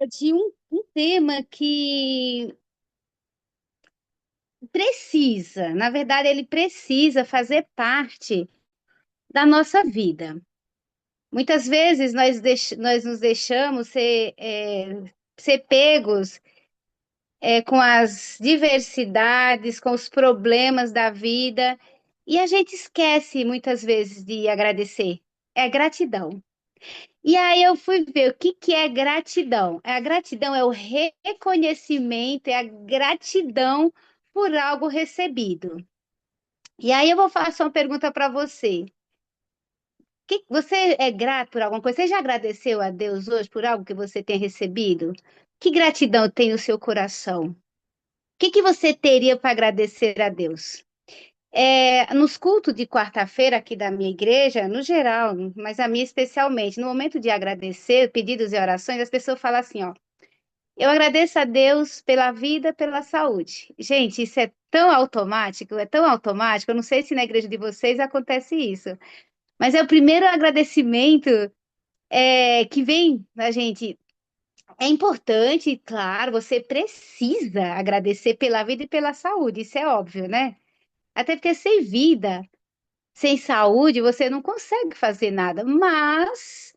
de um tema que precisa, na verdade, ele precisa fazer parte da nossa vida. Muitas vezes nós nos deixamos ser pegos com as diversidades, com os problemas da vida, e a gente esquece muitas vezes de agradecer. É gratidão. E aí eu fui ver o que que é gratidão. A gratidão é o reconhecimento, é a gratidão por algo recebido. E aí eu vou fazer uma pergunta para você. Você é grato por alguma coisa? Você já agradeceu a Deus hoje por algo que você tem recebido? Que gratidão tem no seu coração? O que que você teria para agradecer a Deus? Nos cultos de quarta-feira aqui da minha igreja, no geral, mas a minha especialmente, no momento de agradecer, pedidos e orações, as pessoas falam assim, ó, eu agradeço a Deus pela vida, pela saúde. Gente, isso é tão automático, eu não sei se na igreja de vocês acontece isso, mas é o primeiro agradecimento que vem da gente. É importante, claro, você precisa agradecer pela vida e pela saúde, isso é óbvio, né? Até porque sem vida, sem saúde, você não consegue fazer nada. Mas,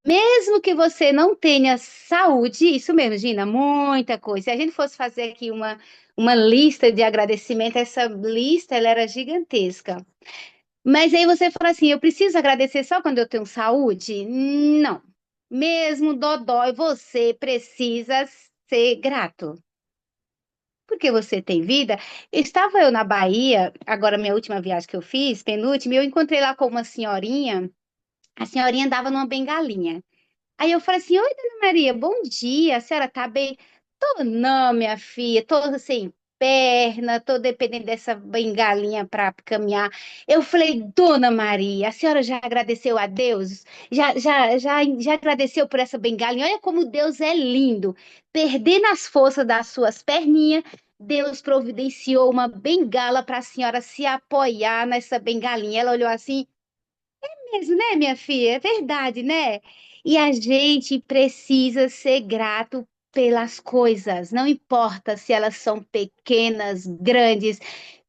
mesmo que você não tenha saúde, isso mesmo, Gina, muita coisa. Se a gente fosse fazer aqui uma lista de agradecimento, essa lista ela era gigantesca. Mas aí você fala assim: eu preciso agradecer só quando eu tenho saúde? Não. Mesmo dodói, você precisa ser grato. Porque você tem vida. Estava eu na Bahia, agora minha última viagem que eu fiz, penúltima, e eu encontrei lá com uma senhorinha. A senhorinha andava numa bengalinha. Aí eu falei assim: oi, dona Maria, bom dia, a senhora tá bem? Tô não, minha filha, tô sem perna, tô dependendo dessa bengalinha para caminhar. Eu falei: dona Maria, a senhora já agradeceu a Deus? Já agradeceu por essa bengalinha? Olha como Deus é lindo. Perdendo as forças das suas perninhas, Deus providenciou uma bengala para a senhora se apoiar nessa bengalinha. Ela olhou assim: mesmo, né, minha filha? É verdade, né? E a gente precisa ser grato pelas coisas, não importa se elas são pequenas, grandes,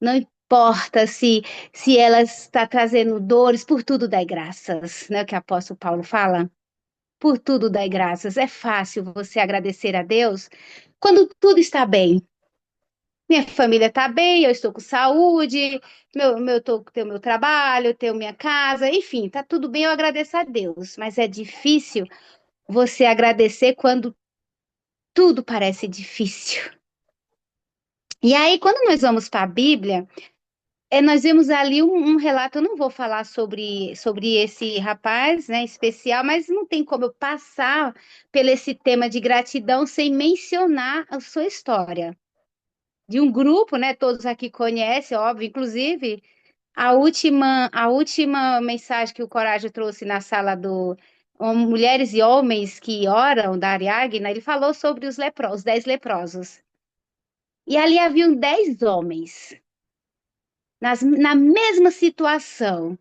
não importa se elas estão trazendo dores, por tudo dai graças, né? Que o apóstolo Paulo fala. Por tudo dai graças. É fácil você agradecer a Deus quando tudo está bem. Minha família está bem, eu estou com saúde, tenho meu trabalho, tenho minha casa, enfim, está tudo bem, eu agradeço a Deus. Mas é difícil você agradecer quando tudo parece difícil. E aí, quando nós vamos para a Bíblia, nós vemos ali um relato. Eu não vou falar sobre esse rapaz, né, especial, mas não tem como eu passar pelo esse tema de gratidão sem mencionar a sua história. De um grupo, né? Todos aqui conhecem, óbvio, inclusive. A última mensagem que o Coragem trouxe na sala do Mulheres e Homens que Oram, da Ariadna, ele falou sobre os 10 leprosos. E ali haviam 10 homens, na mesma situação.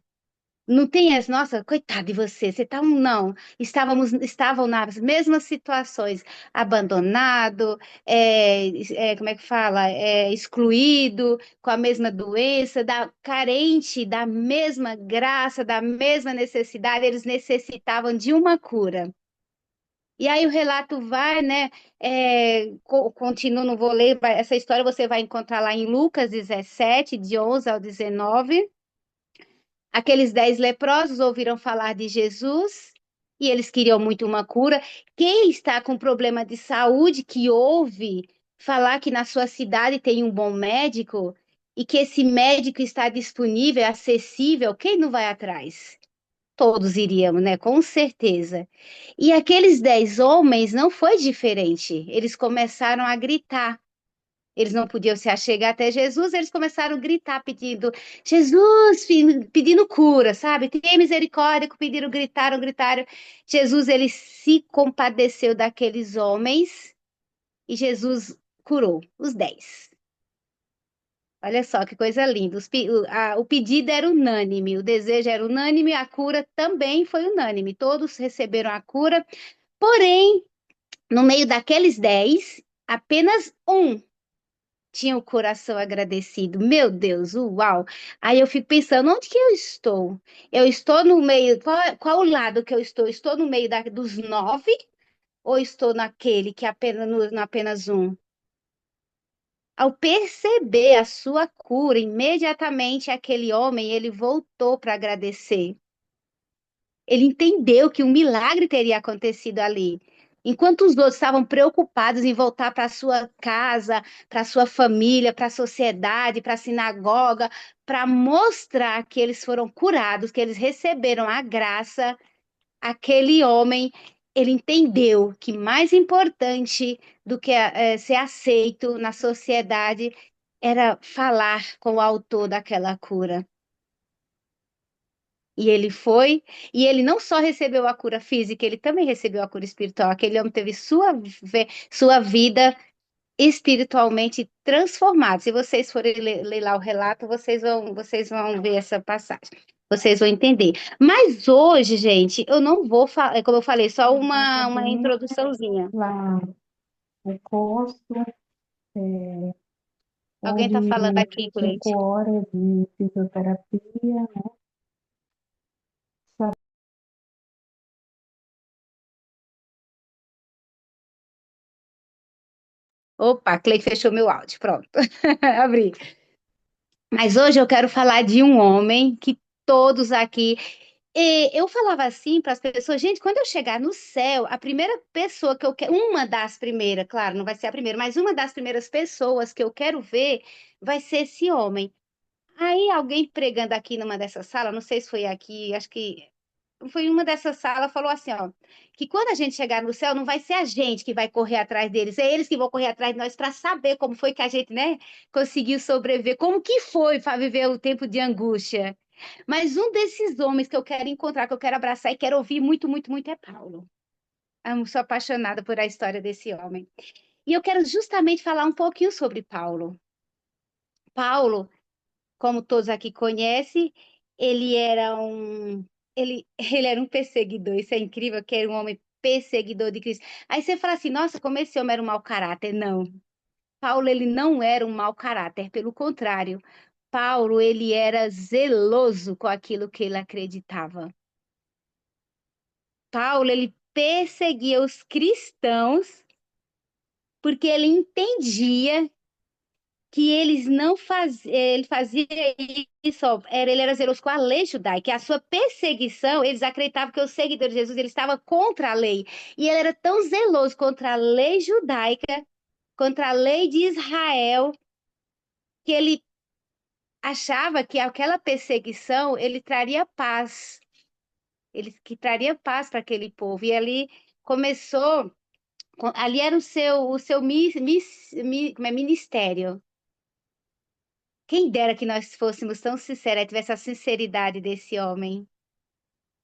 Não tem as, nossa, coitado de você, você tá um não. Estavam nas mesmas situações, abandonado, como é que fala? Excluído, com a mesma doença, carente da mesma graça, da mesma necessidade, eles necessitavam de uma cura. E aí o relato vai, né? Continua, não vou ler, essa história você vai encontrar lá em Lucas 17, de 11 ao 19. Aqueles 10 leprosos ouviram falar de Jesus e eles queriam muito uma cura. Quem está com problema de saúde, que ouve falar que na sua cidade tem um bom médico e que esse médico está disponível, acessível, quem não vai atrás? Todos iríamos, né? Com certeza. E aqueles 10 homens não foi diferente. Eles começaram a gritar. Eles não podiam se achegar até Jesus, eles começaram a gritar, pedindo, Jesus, pedindo cura, sabe? Tem misericórdia, gritaram. Jesus, ele se compadeceu daqueles homens e Jesus curou os 10. Olha só que coisa linda. O pedido era unânime, o desejo era unânime, a cura também foi unânime. Todos receberam a cura, porém, No meio daqueles 10, apenas um tinha o coração agradecido. Meu Deus, uau! Aí eu fico pensando, onde que eu estou? Eu estou no meio, qual o lado que eu estou? Estou no meio dos 9 ou estou naquele que apenas, no apenas um? Ao perceber a sua cura, imediatamente aquele homem, ele voltou para agradecer. Ele entendeu que um milagre teria acontecido ali. Enquanto os outros estavam preocupados em voltar para sua casa, para sua família, para a sociedade, para a sinagoga, para mostrar que eles foram curados, que eles receberam a graça, aquele homem, ele entendeu que mais importante do que ser aceito na sociedade era falar com o autor daquela cura. E ele foi, e ele não só recebeu a cura física, ele também recebeu a cura espiritual. Aquele homem teve sua vida espiritualmente transformada. Se vocês forem ler lá o relato, vocês vão ver essa passagem. Vocês vão entender. Mas hoje, gente, eu não vou falar, como eu falei, só Eu uma acabei introduçãozinha. lá no posto, é, Alguém está houve falando aqui, cinco Cleide? horas de fisioterapia, sabe? Opa, Cleide fechou meu áudio. Pronto, abri. Mas hoje eu quero falar de um homem que todos aqui. Eu falava assim para as pessoas, gente, quando eu chegar no céu, a primeira pessoa que eu quero, uma das primeiras, claro, não vai ser a primeira, mas uma das primeiras pessoas que eu quero ver vai ser esse homem. Aí alguém pregando aqui numa dessas salas, não sei se foi aqui, acho que foi uma dessas salas, falou assim, ó, que quando a gente chegar no céu, não vai ser a gente que vai correr atrás deles, é eles que vão correr atrás de nós para saber como foi que a gente, né, conseguiu sobreviver, como que foi para viver o tempo de angústia. Mas um desses homens que eu quero encontrar, que eu quero abraçar e quero ouvir muito, muito, muito é Paulo. Eu sou apaixonada por a história desse homem. E eu quero justamente falar um pouquinho sobre Paulo. Paulo, como todos aqui conhecem, ele era um ele era um perseguidor. Isso é incrível, que era um homem perseguidor de Cristo. Aí você fala assim: "Nossa, como esse homem era um mau caráter". Não. Paulo ele não era um mau caráter, pelo contrário. Paulo ele era zeloso com aquilo que ele acreditava. Paulo ele perseguia os cristãos porque ele entendia que eles não faziam, ele fazia isso, ó, ele era zeloso com a lei judaica, que a sua perseguição, eles acreditavam que os seguidores de Jesus, ele estava contra a lei, e ele era tão zeloso contra a lei judaica, contra a lei de Israel, que ele achava que aquela perseguição, ele traria paz, ele que traria paz para aquele povo, e ali começou, ali era o seu como é, ministério. Quem dera que nós fôssemos tão sinceros, tivesse a sinceridade desse homem.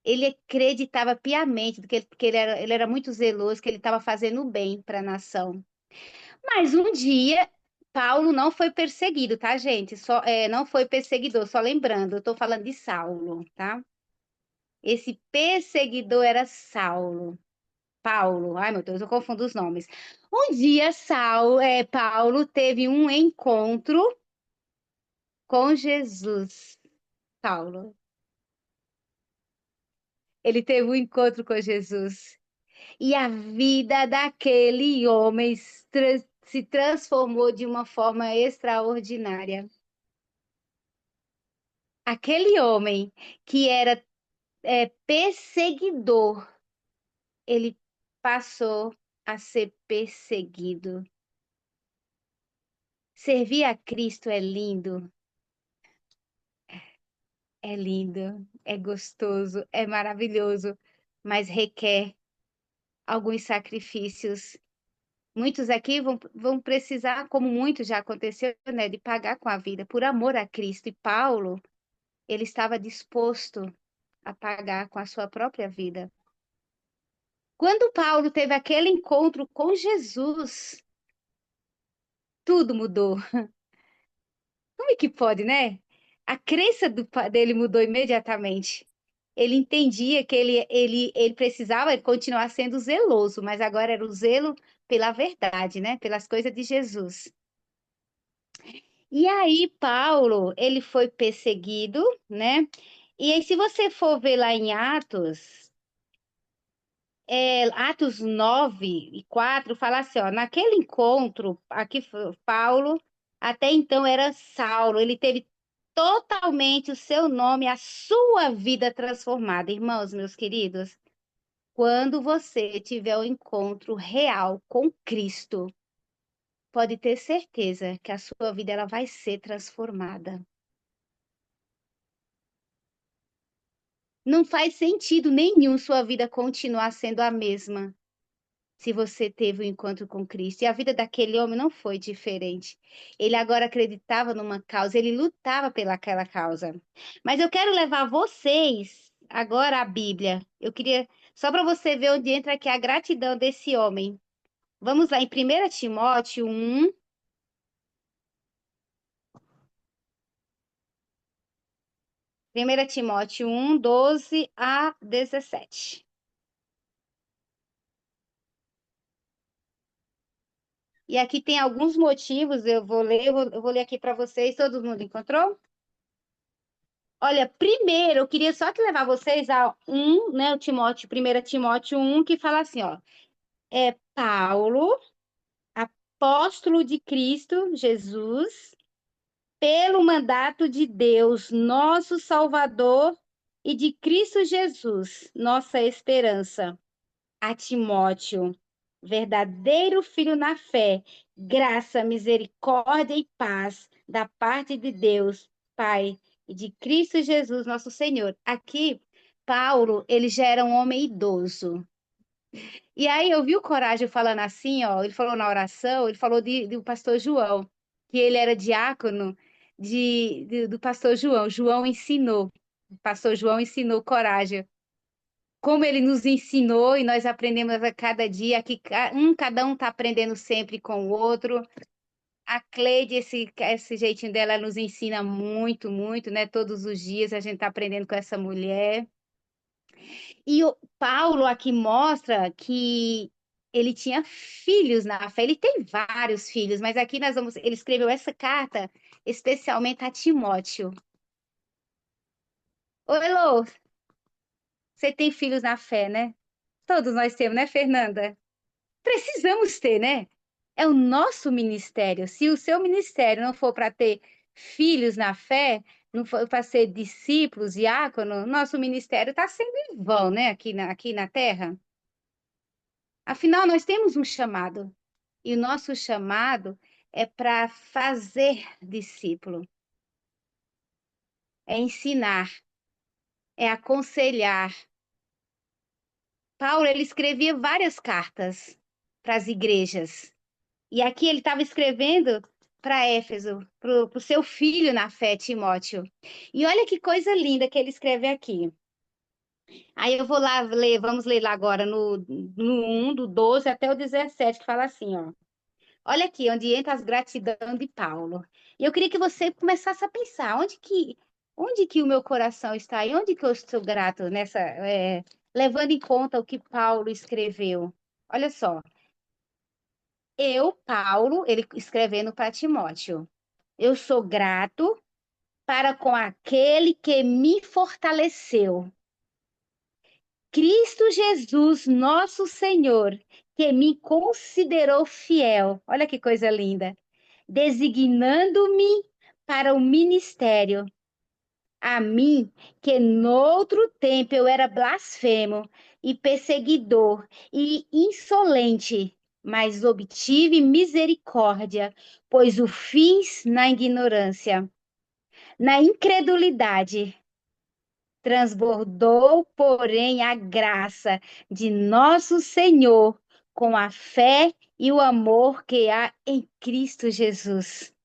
Ele acreditava piamente que ele era muito zeloso, que ele estava fazendo o bem para a nação. Mas um dia, Paulo não foi perseguido, tá, gente? Não foi perseguidor, só lembrando, eu estou falando de Saulo, tá? Esse perseguidor era Saulo. Paulo, ai meu Deus, eu confundo os nomes. Um dia, Paulo teve um encontro com Jesus. Paulo. Ele teve um encontro com Jesus. E a vida daquele homem se transformou de uma forma extraordinária. Aquele homem que era perseguidor, ele passou a ser perseguido. Servir a Cristo é lindo, é gostoso, é maravilhoso, mas requer alguns sacrifícios. Muitos aqui vão precisar, como muito já aconteceu, né, de pagar com a vida por amor a Cristo. E Paulo, ele estava disposto a pagar com a sua própria vida. Quando Paulo teve aquele encontro com Jesus, tudo mudou. Como é que pode, né? A crença dele mudou imediatamente. ele entendia que ele precisava continuar sendo zeloso, mas agora era o zelo pela verdade, né? Pelas coisas de Jesus. E aí, Paulo, ele foi perseguido, né? E aí, se você for ver lá em Atos, Atos 9:4 fala assim, ó, naquele encontro, aqui Paulo, até então era Saulo, ele teve totalmente o seu nome, a sua vida transformada. Irmãos, meus queridos, quando você tiver o encontro real com Cristo, pode ter certeza que a sua vida ela vai ser transformada. Não faz sentido nenhum sua vida continuar sendo a mesma se você teve o encontro com Cristo. E a vida daquele homem não foi diferente. Ele agora acreditava numa causa, ele lutava pelaquela causa. Mas eu quero levar vocês agora à Bíblia. Eu queria, só para você ver onde entra aqui a gratidão desse homem. Vamos lá em 1 Timóteo 1. 1 Timóteo 1, 12 a 17. E aqui tem alguns motivos, eu vou ler aqui para vocês. Todo mundo encontrou? Olha, primeiro eu queria só que levar vocês a né, o Timóteo, 1 Timóteo 1, que fala assim, ó, é Paulo, apóstolo de Cristo Jesus, pelo mandato de Deus, nosso Salvador, e de Cristo Jesus, nossa esperança. A Timóteo, verdadeiro filho na fé, graça, misericórdia e paz da parte de Deus, Pai, e de Cristo Jesus, nosso Senhor. Aqui, Paulo, ele já era um homem idoso. E aí eu vi o Coragem falando assim, ó, ele falou na oração, ele falou do pastor João, que ele era diácono do pastor João. João ensinou, o pastor João ensinou Coragem como ele nos ensinou e nós aprendemos a cada dia, que cada um está aprendendo sempre com o outro. A Cleide, esse jeitinho dela nos ensina muito, muito, né? Todos os dias a gente está aprendendo com essa mulher. E o Paulo aqui mostra que ele tinha filhos na fé. Ele tem vários filhos, mas aqui ele escreveu essa carta especialmente a Timóteo. Ô, Elô, você tem filhos na fé, né? Todos nós temos, né, Fernanda? Precisamos ter, né? É o nosso ministério. Se o seu ministério não for para ter filhos na fé, não for para ser discípulos, diácono, nosso ministério está sendo em vão, né? Aqui na Terra. Afinal, nós temos um chamado. E o nosso chamado é para fazer discípulo, é ensinar, é aconselhar. Paulo, ele escrevia várias cartas para as igrejas. E aqui ele estava escrevendo para Éfeso, para o seu filho na fé, Timóteo. E olha que coisa linda que ele escreve aqui. Aí eu vou lá ler, vamos ler lá agora no 1, do 12 até o 17, que fala assim, ó. Olha aqui, onde entra as gratidão de Paulo. E eu queria que você começasse a pensar, onde que o meu coração está e onde que eu estou grato levando em conta o que Paulo escreveu. Olha só, Paulo, ele escrevendo para Timóteo, eu sou grato para com aquele que me fortaleceu, Cristo Jesus, nosso Senhor, que me considerou fiel. Olha que coisa linda. Designando-me para o ministério. A mim, que noutro tempo eu era blasfemo e perseguidor e insolente, mas obtive misericórdia, pois o fiz na ignorância, na incredulidade. Transbordou, porém, a graça de nosso Senhor com a fé e o amor que há em Cristo Jesus.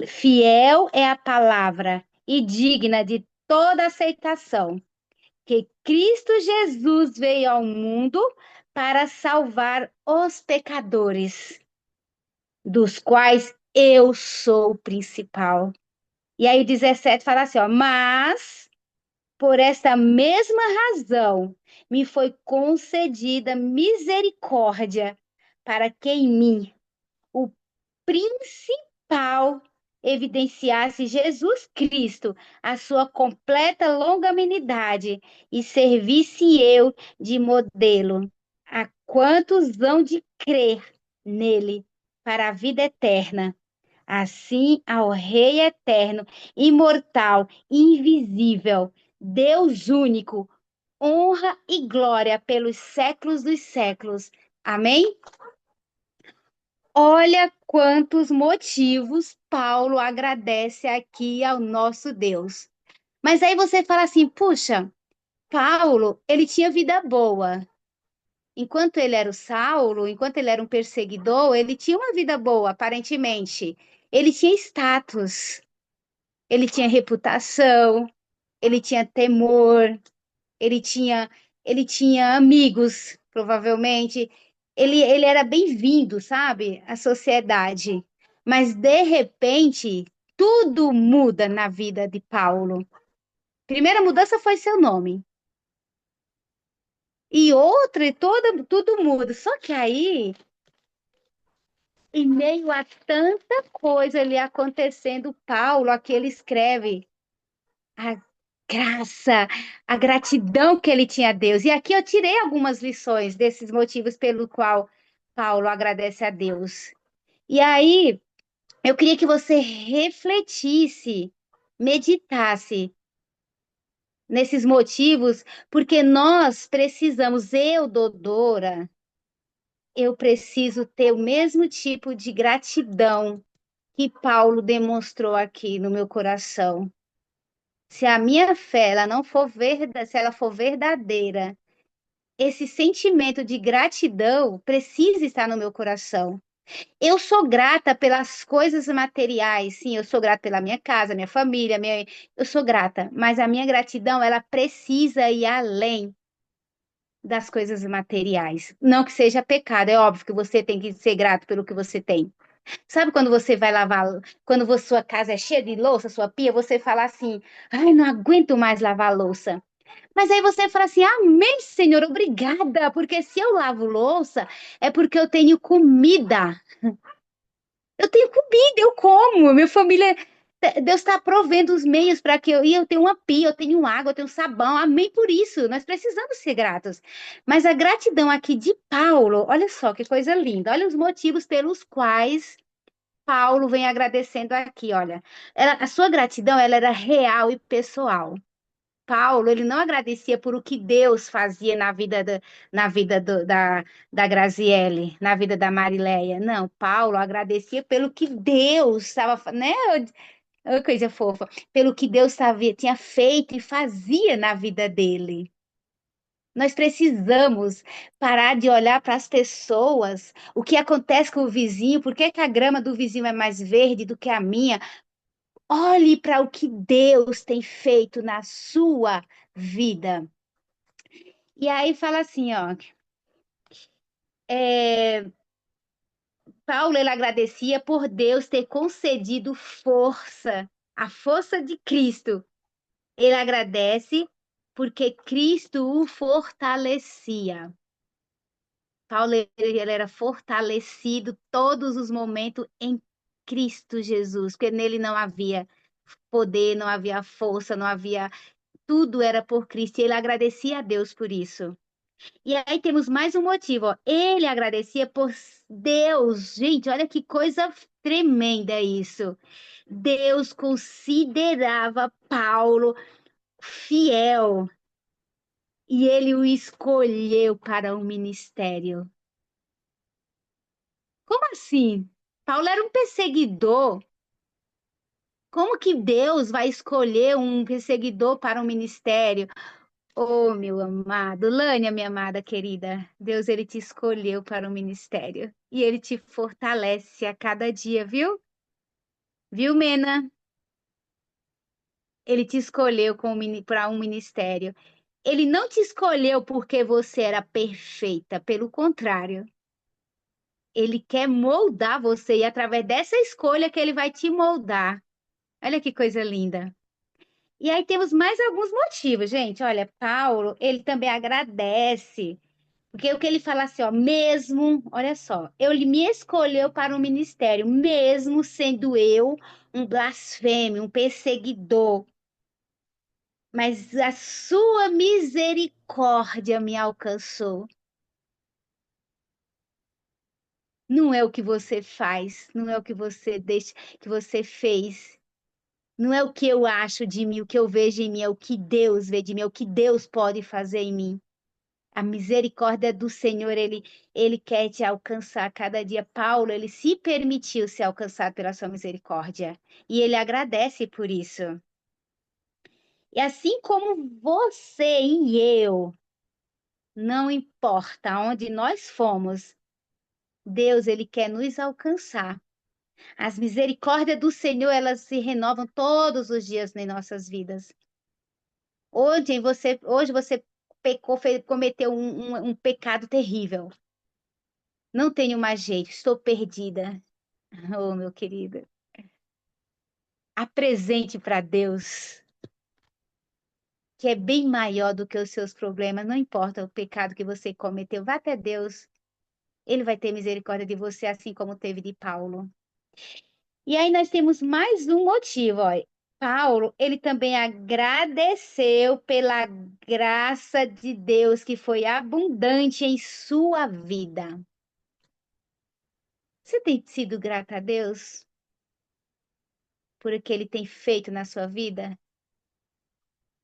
Fiel é a palavra e digna de toda aceitação, que Cristo Jesus veio ao mundo para salvar os pecadores, dos quais eu sou o principal. E aí o 17 fala assim, ó, mas Por esta mesma razão, me foi concedida misericórdia, para que em mim o principal evidenciasse Jesus Cristo, a sua completa longanimidade, e servisse eu de modelo a quantos hão de crer nele para a vida eterna. Assim, ao Rei eterno, imortal, invisível, Deus único, honra e glória pelos séculos dos séculos. Amém? Olha quantos motivos Paulo agradece aqui ao nosso Deus. Mas aí você fala assim: puxa, Paulo, ele tinha vida boa. Enquanto ele era o Saulo, enquanto ele era um perseguidor, ele tinha uma vida boa, aparentemente. Ele tinha status, ele tinha reputação, ele tinha temor, ele tinha, ele tinha amigos, provavelmente. Ele era bem-vindo, sabe, à sociedade. Mas, de repente, tudo muda na vida de Paulo. Primeira mudança foi seu nome. E outra, tudo muda. Só que aí, em meio a tanta coisa ali acontecendo, Paulo, aqui ele escreve a graça, a gratidão que ele tinha a Deus. E aqui eu tirei algumas lições desses motivos pelo qual Paulo agradece a Deus. E aí eu queria que você refletisse, meditasse nesses motivos, porque nós precisamos, eu, Dodora, eu preciso ter o mesmo tipo de gratidão que Paulo demonstrou aqui no meu coração. Se a minha fé ela não for se ela for verdadeira, esse sentimento de gratidão precisa estar no meu coração. Eu sou grata pelas coisas materiais, sim, eu sou grata pela minha casa, minha família, eu sou grata, mas a minha gratidão ela precisa ir além das coisas materiais. Não que seja pecado, é óbvio que você tem que ser grato pelo que você tem. Sabe quando você vai lavar, quando sua casa é cheia de louça, sua pia, você fala assim: ai, não aguento mais lavar louça. Mas aí você fala assim: amém, Senhor, obrigada, porque se eu lavo louça, é porque eu tenho comida. Eu tenho comida, eu como. Minha família, Deus está provendo os meios para que eu. E eu tenho uma pia, eu tenho água, eu tenho sabão. Amém por isso. Nós precisamos ser gratos. Mas a gratidão aqui de Paulo, olha só que coisa linda. Olha os motivos pelos quais Paulo vem agradecendo aqui, olha. A sua gratidão, ela era real e pessoal. Paulo, ele não agradecia por o que Deus fazia na vida da Graziele, na vida da Marileia. Não, Paulo agradecia pelo que Deus estava, né? Ô, coisa fofa. Pelo que Deus tinha feito e fazia na vida dele. Nós precisamos parar de olhar para as pessoas, o que acontece com o vizinho, por que que a grama do vizinho é mais verde do que a minha? Olhe para o que Deus tem feito na sua vida. E aí fala assim, ó, é, Paulo ele agradecia por Deus ter concedido força, a força de Cristo. Ele agradece porque Cristo o fortalecia. Paulo ele era fortalecido todos os momentos em Cristo Jesus, porque nele não havia poder, não havia força, não havia, tudo era por Cristo, e ele agradecia a Deus por isso. E aí temos mais um motivo, ó. Ele agradecia por Deus. Gente, olha que coisa tremenda isso. Deus considerava Paulo fiel e ele o escolheu para o ministério. Como assim? Paulo era um perseguidor. Como que Deus vai escolher um perseguidor para um ministério? Oh, meu amado, Lânia, minha amada querida, Deus, ele te escolheu para o ministério e ele te fortalece a cada dia, viu? Viu, Mena? Ele te escolheu para um ministério. Ele não te escolheu porque você era perfeita, pelo contrário, ele quer moldar você e através dessa escolha que ele vai te moldar. Olha que coisa linda. E aí temos mais alguns motivos, gente. Olha, Paulo, ele também agradece, porque o que ele fala assim, ó, mesmo, olha só, ele me escolheu para o ministério, mesmo sendo eu um blasfêmio, um perseguidor, mas a sua misericórdia me alcançou. Não é o que você faz, não é o que você deixa, que você fez. Não é o que eu acho de mim, o que eu vejo em mim, é o que Deus vê de mim, é o que Deus pode fazer em mim. A misericórdia do Senhor, ele quer te alcançar a cada dia. Paulo, ele se permitiu ser alcançado pela sua misericórdia. E ele agradece por isso. E assim como você e eu, não importa onde nós fomos, Deus, ele quer nos alcançar. As misericórdias do Senhor, elas se renovam todos os dias em nossas vidas. Hoje você pecou, cometeu um pecado terrível. Não tenho mais jeito, estou perdida. Oh, meu querido, apresente para Deus, que é bem maior do que os seus problemas. Não importa o pecado que você cometeu, vá até Deus. Ele vai ter misericórdia de você, assim como teve de Paulo. E aí nós temos mais um motivo, ó. Paulo, ele também agradeceu pela graça de Deus que foi abundante em sua vida. Você tem sido grata a Deus por o que ele tem feito na sua vida?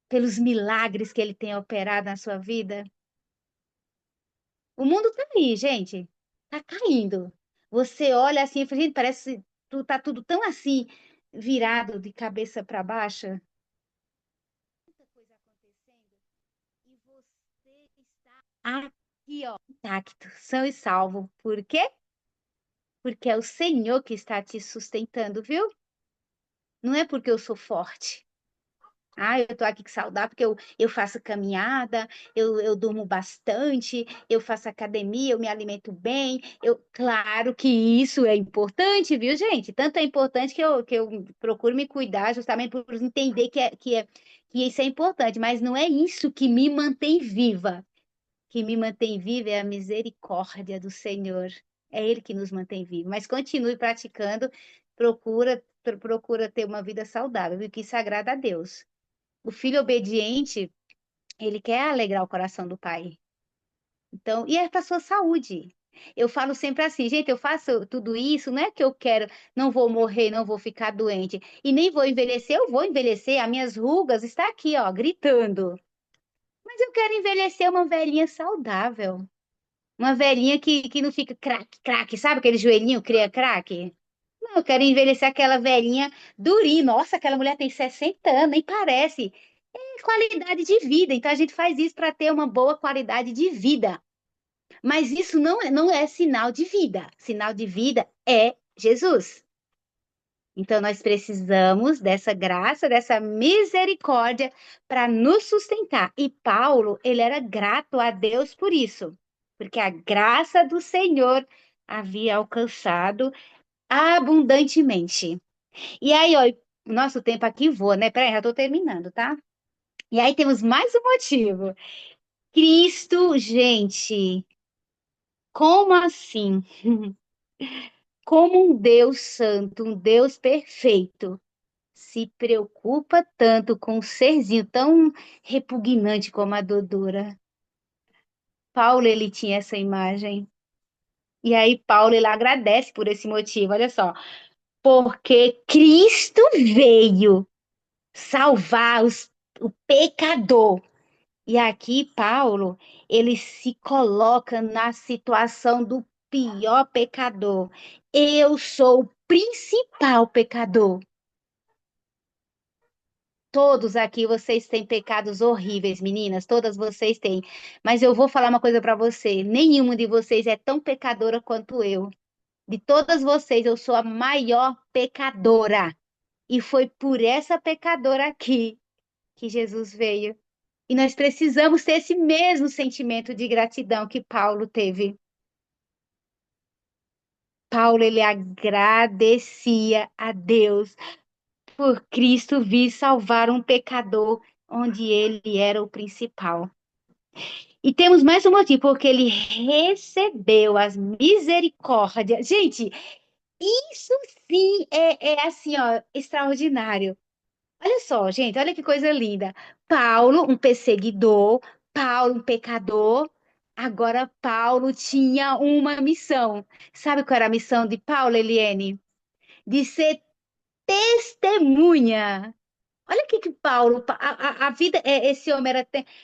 Pelos milagres que ele tem operado na sua vida? O mundo tá aí, gente. Tá caindo. Você olha assim e fala, gente, parece que tá tudo tão assim virado de cabeça para baixo. Muita coisa acontecendo e você está aqui, ó, intacto, são e salvo. Por quê? Porque é o Senhor que está te sustentando, viu? Não é porque eu sou forte. Ah, eu tô aqui saudável porque eu faço caminhada, eu durmo bastante, eu faço academia, eu me alimento bem. Claro que isso é importante, viu, gente? Tanto é importante que eu procuro me cuidar justamente por entender que isso é importante, mas não é isso que me mantém viva. Que me mantém viva é a misericórdia do Senhor. É Ele que nos mantém vivos. Mas continue praticando, procura ter uma vida saudável, viu? Que isso agrada a Deus. O filho obediente, ele quer alegrar o coração do pai. Então, e é para sua saúde. Eu falo sempre assim, gente, eu faço tudo isso, não é que eu quero, não vou morrer, não vou ficar doente e nem vou envelhecer, eu vou envelhecer, as minhas rugas está aqui, ó, gritando. Mas eu quero envelhecer uma velhinha saudável, uma velhinha que não fica craque, craque, sabe aquele joelhinho cria craque? Não, eu quero envelhecer aquela velhinha durinha. Nossa, aquela mulher tem 60 anos, nem parece. É qualidade de vida. Então a gente faz isso para ter uma boa qualidade de vida. Mas isso não é sinal de vida. Sinal de vida é Jesus. Então nós precisamos dessa graça, dessa misericórdia para nos sustentar. E Paulo, ele era grato a Deus por isso, porque a graça do Senhor havia alcançado abundantemente. E aí, ó, nosso tempo aqui voa, né? Peraí, já tô terminando, tá? E aí temos mais um motivo. Cristo, gente, como assim? Como um Deus santo, um Deus perfeito, se preocupa tanto com um serzinho tão repugnante como a Dodora? Paulo, ele tinha essa imagem. E aí, Paulo, ele agradece por esse motivo, olha só. Porque Cristo veio salvar o pecador. E aqui, Paulo, ele se coloca na situação do pior pecador. Eu sou o principal pecador. Todos aqui vocês têm pecados horríveis, meninas, todas vocês têm. Mas eu vou falar uma coisa para você: nenhuma de vocês é tão pecadora quanto eu. De todas vocês, eu sou a maior pecadora. E foi por essa pecadora aqui que Jesus veio. E nós precisamos ter esse mesmo sentimento de gratidão que Paulo teve. Paulo, ele agradecia a Deus por Cristo vir salvar um pecador onde ele era o principal. E temos mais um motivo, porque ele recebeu as misericórdias. Gente, isso sim é assim, ó, extraordinário. Olha só, gente, olha que coisa linda. Paulo, um perseguidor, Paulo, um pecador. Agora, Paulo tinha uma missão. Sabe qual era a missão de Paulo, Eliane? De ser testemunha. Olha o que Paulo, a vida, esse homem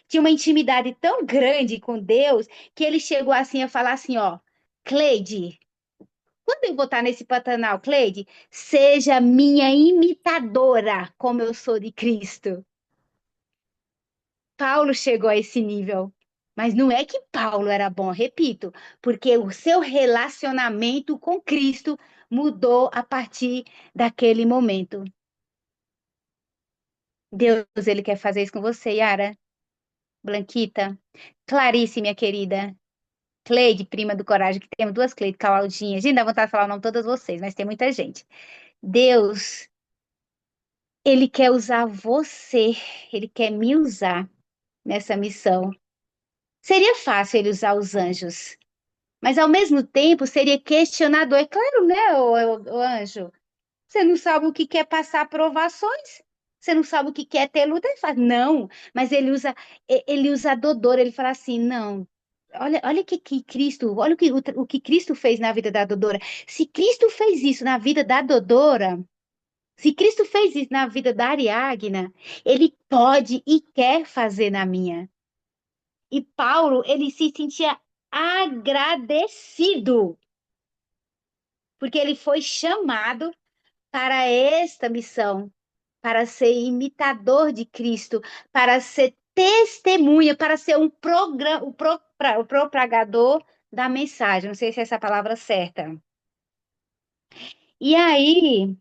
tinha uma intimidade tão grande com Deus que ele chegou assim a falar assim, ó, Cleide, quando eu vou estar nesse Pantanal, Cleide, seja minha imitadora, como eu sou de Cristo. Paulo chegou a esse nível. Mas não é que Paulo era bom, repito, porque o seu relacionamento com Cristo mudou a partir daquele momento. Deus, ele quer fazer isso com você, Yara, Blanquita, Clarice, minha querida, Cleide, prima do Coragem, que temos duas Cleide, Claudinha. Gente, dá vontade de falar o nome de todas vocês, mas tem muita gente. Deus, ele quer usar você, ele quer me usar nessa missão. Seria fácil ele usar os anjos, mas ao mesmo tempo seria questionador. É claro, né, o anjo? Você não sabe o que quer passar provações. Você não sabe o que quer ter luta. Ele fala, não, mas ele usa a Dodora. Ele fala assim, não. Olha que Cristo, olha o que Cristo fez na vida da Dodora. Se Cristo fez isso na vida da Dodora, se Cristo fez isso na vida da Ariagna, ele pode e quer fazer na minha. E Paulo, ele se sentia agradecido, porque ele foi chamado para esta missão, para ser imitador de Cristo, para ser testemunha, para ser o propagador da mensagem. Não sei se é essa a palavra certa. E aí,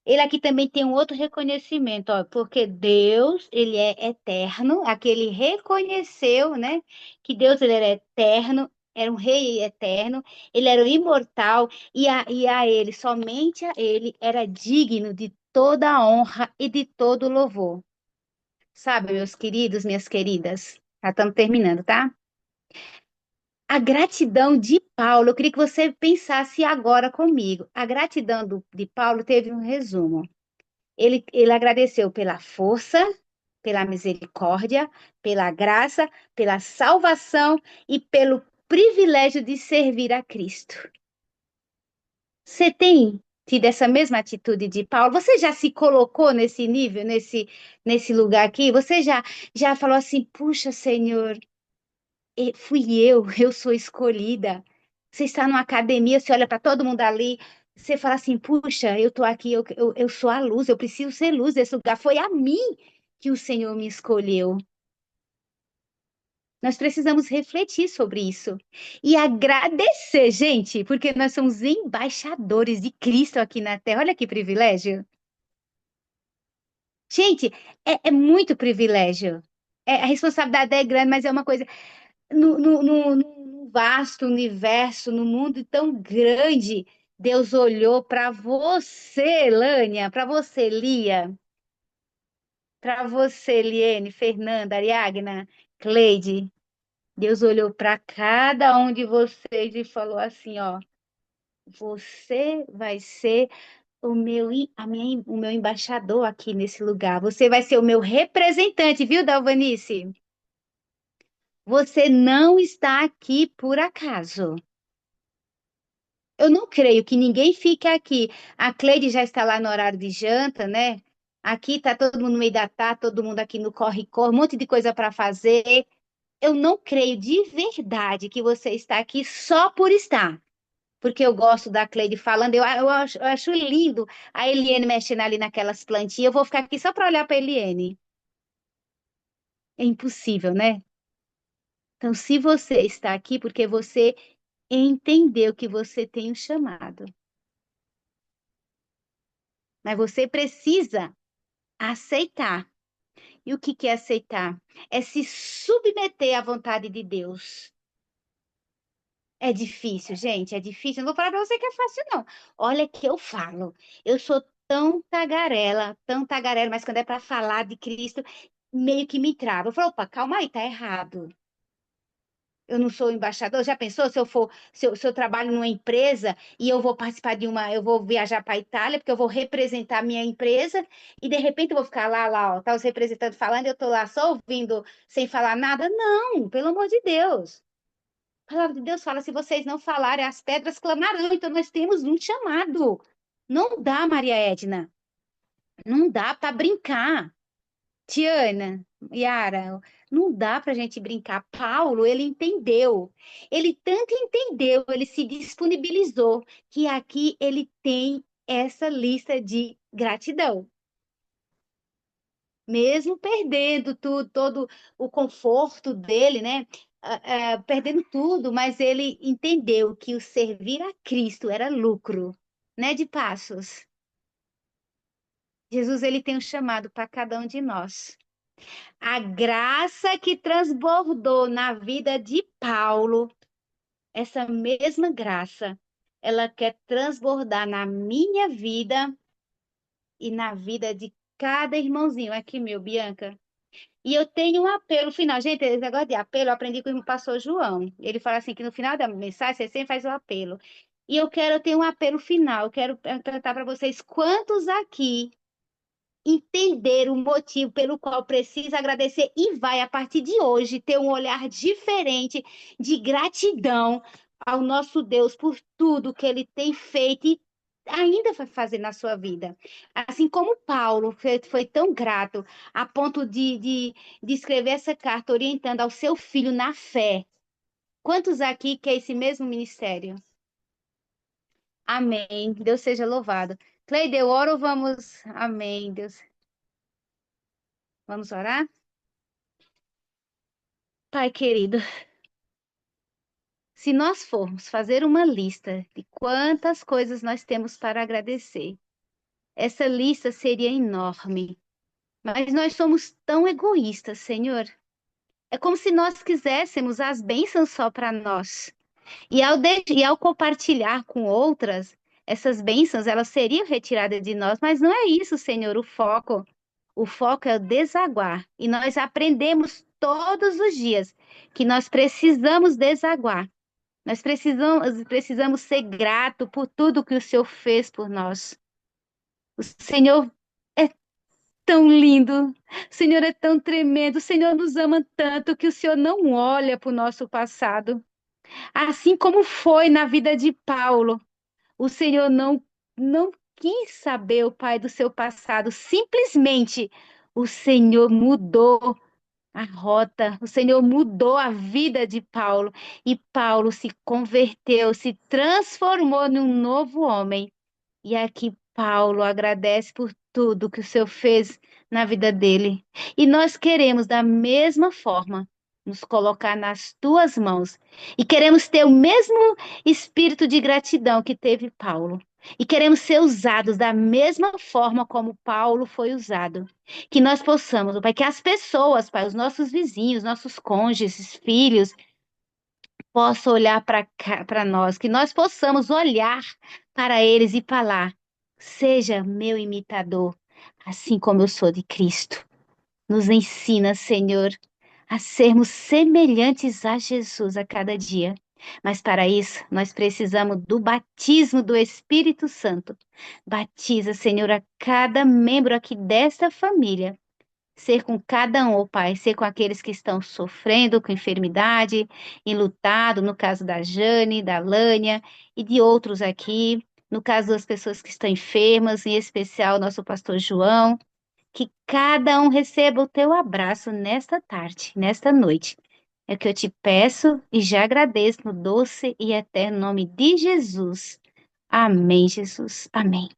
ele aqui também tem um outro reconhecimento, ó, porque Deus, ele é eterno, aqui ele reconheceu, né, que Deus, ele era eterno, era um rei eterno, ele era o imortal, e a ele, somente a ele, era digno de toda a honra e de todo o louvor. Sabe, meus queridos, minhas queridas, já estamos terminando, tá? A gratidão de Paulo, eu queria que você pensasse agora comigo. A gratidão de Paulo teve um resumo. Ele agradeceu pela força, pela misericórdia, pela graça, pela salvação e pelo privilégio de servir a Cristo. Você tem tido essa mesma atitude de Paulo? Você já se colocou nesse nível, nesse lugar aqui? Você já falou assim: puxa, Senhor, fui eu sou escolhida. Você está numa academia, você olha para todo mundo ali, você fala assim: puxa, eu estou aqui, eu sou a luz, eu preciso ser luz desse lugar. Foi a mim que o Senhor me escolheu. Nós precisamos refletir sobre isso e agradecer, gente, porque nós somos embaixadores de Cristo aqui na Terra. Olha que privilégio. Gente, é muito privilégio. A responsabilidade é grande, mas é uma coisa. No vasto universo, no mundo tão grande, Deus olhou para você, Lânia, para você, Lia, para você, Liene, Fernanda, Ariagna, Cleide. Deus olhou para cada um de vocês e falou assim, ó, você vai ser o meu embaixador aqui nesse lugar. Você vai ser o meu representante, viu, Dalvanice? Você não está aqui por acaso. Eu não creio que ninguém fique aqui. A Cleide já está lá no horário de janta, né? Aqui está todo mundo no meio da tarde, todo mundo aqui no corre-corre, um monte de coisa para fazer. Eu não creio de verdade que você está aqui só por estar. Porque eu gosto da Cleide falando, eu acho lindo a Eliane mexendo ali naquelas plantinhas. Eu vou ficar aqui só para olhar para a Eliane. É impossível, né? Então, se você está aqui, porque você entendeu que você tem um chamado, mas você precisa aceitar. E o que que é aceitar? É se submeter à vontade de Deus. É difícil, gente, é difícil. Eu não vou falar para você que é fácil, não. Olha que eu falo. Eu sou tão tagarela, mas quando é para falar de Cristo, meio que me trava. Eu falo, opa, calma aí, tá errado. Eu não sou embaixador. Já pensou se eu for, se eu trabalho numa empresa e eu vou participar de uma, eu vou viajar para a Itália, porque eu vou representar a minha empresa, e de repente eu vou ficar lá, ó, tá os representantes falando, e eu tô lá só ouvindo, sem falar nada? Não, pelo amor de Deus. A palavra de Deus fala: se vocês não falarem, as pedras clamarão. Então nós temos um chamado. Não dá, Maria Edna. Não dá para brincar. Tiana, Yara, não dá para a gente brincar. Paulo, ele entendeu. Ele tanto entendeu, ele se disponibilizou, que aqui ele tem essa lista de gratidão. Mesmo perdendo tudo, todo o conforto dele, né? Perdendo tudo, mas ele entendeu que o servir a Cristo era lucro, né? De Passos. Jesus, ele tem um chamado para cada um de nós. A graça que transbordou na vida de Paulo, essa mesma graça, ela quer transbordar na minha vida e na vida de cada irmãozinho aqui, meu, Bianca. E eu tenho um apelo final. Gente, esse negócio de apelo eu aprendi com o pastor João. Ele fala assim que no final da mensagem você sempre faz o apelo. E eu tenho um apelo final. Eu quero perguntar para vocês quantos aqui entender o motivo pelo qual precisa agradecer e vai, a partir de hoje, ter um olhar diferente de gratidão ao nosso Deus por tudo que ele tem feito e ainda vai fazer na sua vida. Assim como Paulo foi tão grato a ponto de escrever essa carta orientando ao seu filho na fé. Quantos aqui quer esse mesmo ministério? Amém. Deus seja louvado. Cleide, eu oro, vamos. Amém, Deus. Vamos orar? Pai querido, se nós formos fazer uma lista de quantas coisas nós temos para agradecer, essa lista seria enorme. Mas nós somos tão egoístas, Senhor. É como se nós quiséssemos as bênçãos só para nós. E ao compartilhar com outras, essas bênçãos, elas seriam retiradas de nós. Mas não é isso, Senhor, o foco. O foco é o desaguar. E nós aprendemos todos os dias que nós precisamos desaguar. Nós precisamos ser grato por tudo que o Senhor fez por nós. O Senhor é tão lindo, o Senhor é tão tremendo, o Senhor nos ama tanto que o Senhor não olha para o nosso passado. Assim como foi na vida de Paulo, o Senhor não quis saber, o Pai, do seu passado. Simplesmente o Senhor mudou a rota. O Senhor mudou a vida de Paulo e Paulo se converteu, se transformou num novo homem. E aqui Paulo agradece por tudo que o Senhor fez na vida dele. E nós queremos, da mesma forma, nos colocar nas tuas mãos. E queremos ter o mesmo espírito de gratidão que teve Paulo. E queremos ser usados da mesma forma como Paulo foi usado. Que nós possamos, Pai, que as pessoas, Pai, os nossos vizinhos, nossos cônjuges, filhos, possam olhar para nós, que nós possamos olhar para eles e falar: seja meu imitador, assim como eu sou de Cristo. Nos ensina, Senhor, a sermos semelhantes a Jesus a cada dia. Mas para isso, nós precisamos do batismo do Espírito Santo. Batiza, Senhor, a cada membro aqui desta família, ser com cada um, ó Pai, ser com aqueles que estão sofrendo com enfermidade, enlutado, no caso da Jane, da Lânia e de outros aqui, no caso das pessoas que estão enfermas, em especial nosso pastor João, que cada um receba o teu abraço nesta tarde, nesta noite. É o que eu te peço e já agradeço no doce e eterno nome de Jesus. Amém, Jesus. Amém.